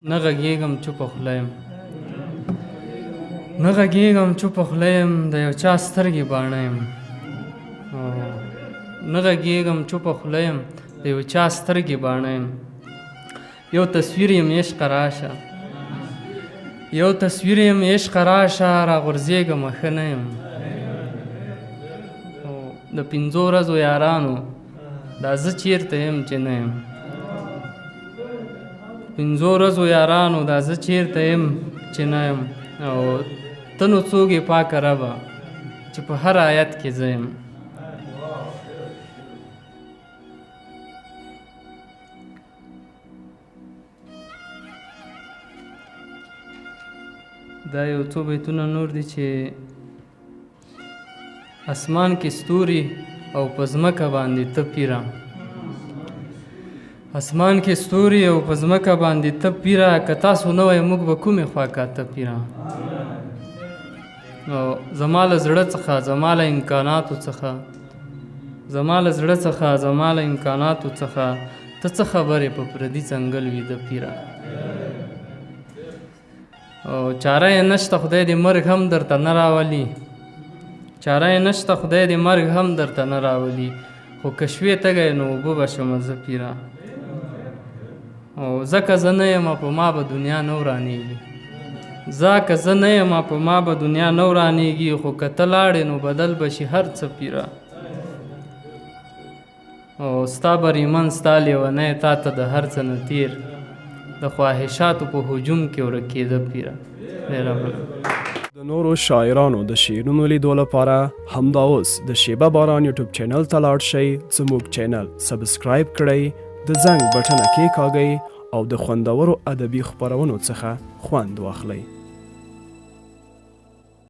نه غږېږم چوپه خوله یم، نه غږېږم چوپه خوله یم، د یو چا سترګې باڼه یم. نه غږېږم چوپه خوله یم، د یو چا سترګې باڼه یم. یو تصویر یم عشقه راشه، یو تصویر یم عشقه راشه، راغورځېږمه ښه نه یم. د پنځو ورځو یارانو دا زه چېرته یم چې نه یم. پنځو ورځو یارانو دا زه چېرته یم چې نه یم. او ته نو څوک یې پاکه ربه چې په هر آیت کې زه یم. دا یو څو بیتونه نور دي چې اسمان کې ستوري او په ځمکه باندې ته پیره. اسمان کې ستوري او په ځمکه باندې ته پیره، که تاسو نه وای موږ به کومې خوا کاته پیره. او زما له زړه څخه، زما له امکاناتو څخه، زما له زړه څخه، زما له امکاناتو څخه ته څه خبرې په پردي څنګل ویده پیره. او چاره یې نشته خدای دې مرګ هم درته نه راولي، چاره یې نشته خدای دې مرګ هم درته نه راولي. خو که شوې تږی نو اوبه به شمه زه پیره. او ځکه زه نه یم په ما به دنیا نه ورانېږي، ځکه زه نه یم په ما به دنیا نه ورانېږي. خو که ته لاړې نو بدل به شي هر څه پیره. او ستا بریمن ستا لیونی تا ته د هر څه نه تیر، د خواهشاتو په هجوم کې ورکېده پیره. د نورو شاعرانو د شعرونو لیدو لپاره همدا اوس د شیبه باران یوټیوب چینل ته لاړ شئ، زموږ چینل سبسکرایب کړئ، د زنګ بټنه کېکاږئ او د خوندورو ادبي خپرونو څخه خوند واخلئ.